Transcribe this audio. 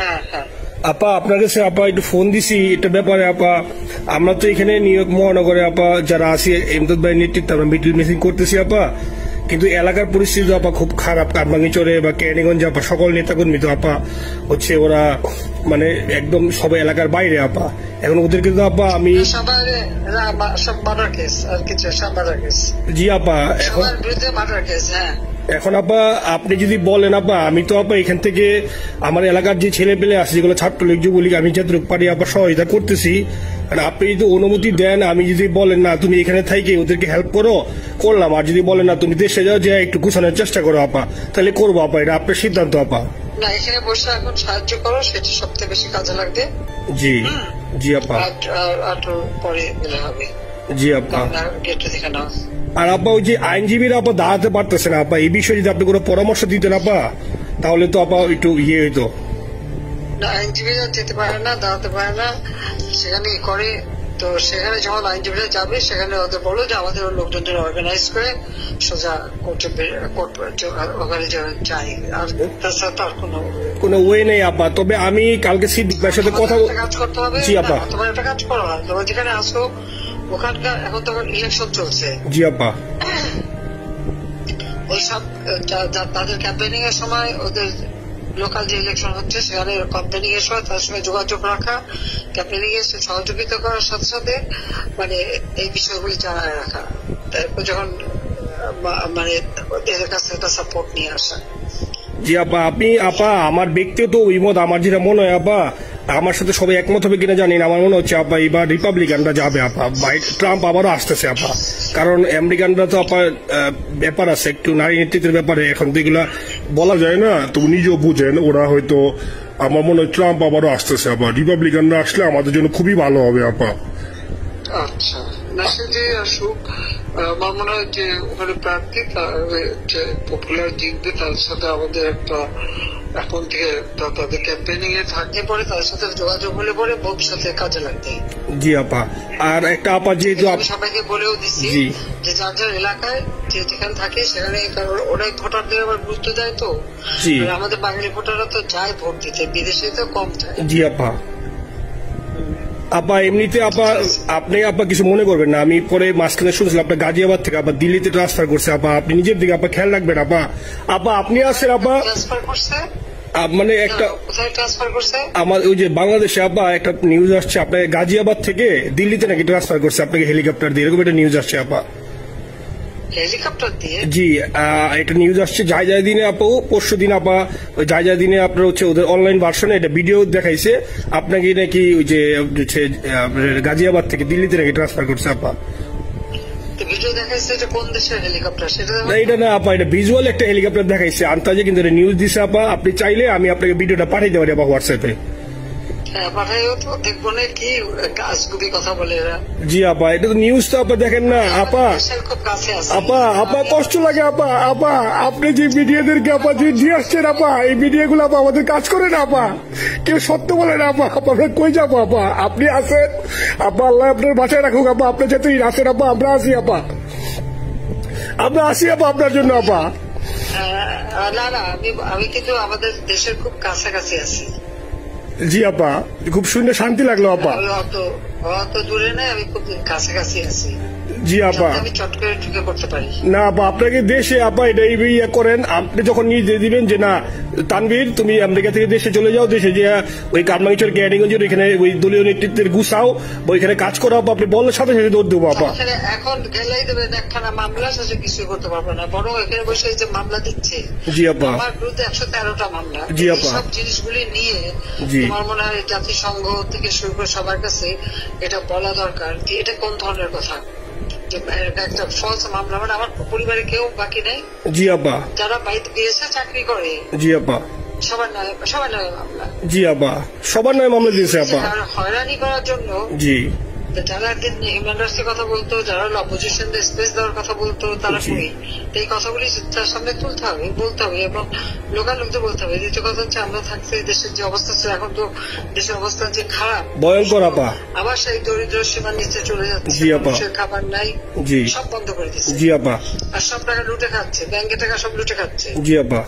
হ্যাঁ হ্যাঁ আপা আপনার কাছে আপা একটু ফোন দিছি এটা ব্যাপারে আপা। আমরা তো এখানে নিউ ইয়র্ক মহানগরে আপা যারা আছি এমদাদ ভাই নেতৃত্বে আমরা মিটিং মিটিং করতেছি আপা, কিন্তু এলাকার পরিস্থিতি আপা খুব খারাপ। কারমাঙ্গিচরে বা ক্যানিগঞ্জে আপা সকল নেতাকর্মী তো আপা হচ্ছে ওরা মানে একদম সবাই এলাকার বাইরে আপা। এখন ওদেরকে তো আপা আমি জি আপা এখন আপা আপনি যদি বলেন আপা আমি তো আপা এখান থেকে আমার এলাকার যে ছেলে পেলে আছে যেগুলো ছাত্রলীগ যুবলীগ আমি যতটুকু পারি আপা সহায়তা করতেছি। আর আপনি যদি অনুমতি দেন, আমি যদি বলেন না তুমি এখানে থাইকে ওদেরকে হেল্প করো করলাম, আর যদি বলেন না তুমি দেশে যাও যে একটু গুছানোর চেষ্টা করো আপা, তাহলে করবো আপা। এটা আপনার সিদ্ধান্ত আপা। না এখানে বসে এখন সাহায্য করো, সেটা সবচেয়ে বেশি কাজে লাগবে। জি জি আপা। পরে হবে জি আপা। গেটটা দেখে নাও। আর আপা ওই যে আইনজীবীরা আপা দাঁড়াতে পারতেছে না আপা, এই বিষয়ে যদি আপনি কোনো পরামর্শ দিতেন আপা তাহলে তো আপা একটু ইয়ে হইতো। আইনজীবীরা যেতে পারে না, দাঁড়াতে পারে না, সেখানে করে। তো সেখানে যখন আইনজীবীরা যাবে সেখানে ওদের বলো যে আমাদের লোকজন অর্গানাইজ করে সোজা ওখানে যাই। আর তাছাড়া তার কোনো ওয়ে নেই আপা। তবে আমি কালকে সিদ্দিক ভাইয়ের সাথে কথা কাজ করতে হবে। জি আপা। তোমার একটা কাজ করো, তোমার যেখানে আসো ওখানকার এখন তো ইলেকশন চলছে। জি আপা। ওইসব তাদের ক্যাম্পেনিং এর সময় ওদের লোকাল যে ইলেকশন হচ্ছে সেখানে ক্যাম্পেনিং এর সময় তার সঙ্গে যোগাযোগ রাখা, ক্যাম্পেনিং এর সহযোগিতা করার সাথে সাথে মানে এই বিষয়গুলি জানায় রাখা, তারপর যখন মানে এদের কাছে একটা সাপোর্ট নিয়ে আসা। জি আপা। আপনি আপা আমার ব্যক্তিগত অভিমত আমার যেটা মনে হয় আপা, আমার সাথে সবাই একমত হবে কিনা জানি না, আমার মনে হচ্ছে আপা এবার রিপাবলিকানরা যাবে আপা। ট্রাম্প আবারও আসতেছে আপা, কারণ আমেরিকানরা তো আপা ব্যাপার আছে একটু নারী নেতৃত্বের ব্যাপারে, এখন তো এগুলা বলা যায় না। তো নিজেও বুঝেন ওরা হয়তো, আমার মনে হয় ট্রাম্প আবারও আসতেছে আপা। রিপাবলিকানরা আসলে আমাদের জন্য খুবই ভালো হবে আপা। আচ্ছা না সে যে আসুক, আমার মনে হয় যে ওখানে প্রার্থী যে পপুলার জিতবে তার সাথে আমাদের একটা এখন থেকে তাদের ক্যাম্পেনিং এ থাকতে পরে তাদের সাথে যোগাযোগ হলে পরে ভবিষ্যতে কাজে লাগবে। জি আপা। আর একটা আপা যেহেতু সবাইকে বলেও দিচ্ছি যে যার যার এলাকায় যেখানে থাকে সেখানে অনেক ভোটারদের আবার গুরুত্ব দেয়। তো আমাদের বাঙালি ভোটাররা তো যায় ভোট দিতে, বিদেশে তো কম যায়। জি আপা। আপা এমনিতে আপা আপনি আপা কিছু মনে করবেন না, আমি পরে মাঝখানে শুনছিলাম আপনার গাজিয়াবাদ থেকে আপা দিল্লিতে ট্রান্সফার করছে আপা, আপনি নিজের দিকে আপা খেয়াল রাখবেন আপা। আপা আপনি আসেন আপা, মানে একটা আমার ওই যে বাংলাদেশে আপা একটা নিউজ আসছে আপনার গাজিয়াবাদ থেকে দিল্লিতে নাকি ট্রান্সফার করছে আপনাকে হেলিকপ্টার দিয়ে, এরকম একটা নিউজ আসছে আপা। জি এটা নিউজ আসছে জায়জায় দিনে আপু, পরশু দিন আপা ওই জায়জায় দিনে আপনার হচ্ছে ওদের অনলাইন ভার্সনে এটা ভিডিও দেখাইছে আপনাকে নাকি ওই যে গাজিয়াবাদ থেকে দিল্লিতে নাকি ট্রান্সফার করছে আপা। এটা না আপা, এটা ভিজুয়াল একটা হেলিকপ্টার দেখাইছে আন্তাজে, কিন্তু এটা নিউজ দিছে আপা। আপনি চাইলে আমি আপনাকে ভিডিওটা পাঠাইতে পারি আপা হোয়াটসঅ্যাপে। জি আপা এটা তো নিউজ তো আপা দেখেন না আপা। আপা আপা কষ্ট লাগে আপা। আপা আপনি যে মিডিয়াদেরকে আপা যে দিয়ে আসছেন আপা, এই মিডিয়া গুলো আপা আমাদের কাজ করে না আপা, কেউ সত্য বলে না আপা। আমরা কই যাবো আপা, আপনি আসেন আপা, আল্লাহ আপনার বাসায় রাখুক আপা। আপনি যেতেই আসেন আপা, আমরা আসি আপা, আমরা আসি আপা আপনার জন্য আপা। না না আমি কিন্তু আমাদের দেশের খুব কাছাকাছি আছি। জি আপা খুব শুনে শান্তি লাগলো আপা। অত দূরে নাই, আমি খুব কাছাকাছি আছি। জি আপা আমি চট করে ঢুকে পড়তে পারি না আপা। আপনাকে দেশে আপা এটা ইয়ে করেন, আপনি যখন নিয়ে দিবেন যে না তানভীর তুমি আমেরিকা থেকে দেশে চলে যাও, দেশে যে ওই কারমাঙ্গিচর ক্যানিগঞ্জের ওইখানে ওই দলীয় নেতৃত্বের গুছাও ওইখানে কাজ করো আপা। আপনি বলার সাথে সাথে দৌড় দেবো আপা। এখন গেলেই দেবেন একখানা মামলা, সাথে কিছু করতে পারবে না, বরং এখানে বসে যে মামলা দিচ্ছে। জি আপা। আমার বিরুদ্ধে 113টা মামলা। জি আপা। সব জিনিসগুলি নিয়ে তোমার মনে হয় জাতিসংঘ থেকে শুরু করে সবার কাছে এটা বলা দরকার যে এটা কোন ধরনের কথা, একটা ফলস মামলা। মানে আমার পরিবারে কেউ বাকি নেই। জি আপা। যারা বাইরে দিয়েছে চাকরি করে। জি আপা। সবার নয় মামলা। জি আপা সবার নয় মামলা দিয়েছে আপা। হয়রানি করার জন্য জি যারা একদিন হিউম্যান রাইটসের কথা বলতো, যারা অপোজিশন স্পেস দেওয়ার কথা বলতো, তারা কই এই কথাগুলি তার সামনে তুলতে হবে, বলতে হবে এবং লোকাল লোকদের বলতে হবে। দ্বিতীয় কথা হচ্ছে আমরা থাকছি দেশের যে অবস্থা ছিল, এখন তো দেশের অবস্থা যে খারাপ ভয়ঙ্কর আপা, আবার সেই দরিদ্র সীমার নিচে চলে যাচ্ছে, মানুষের খাবার নাই, সব বন্ধ করে দিচ্ছে। জি আপা। আর সব টাকা লুটে খাচ্ছে, ব্যাংকে টাকা সব লুটে খাচ্ছে। জি আপা।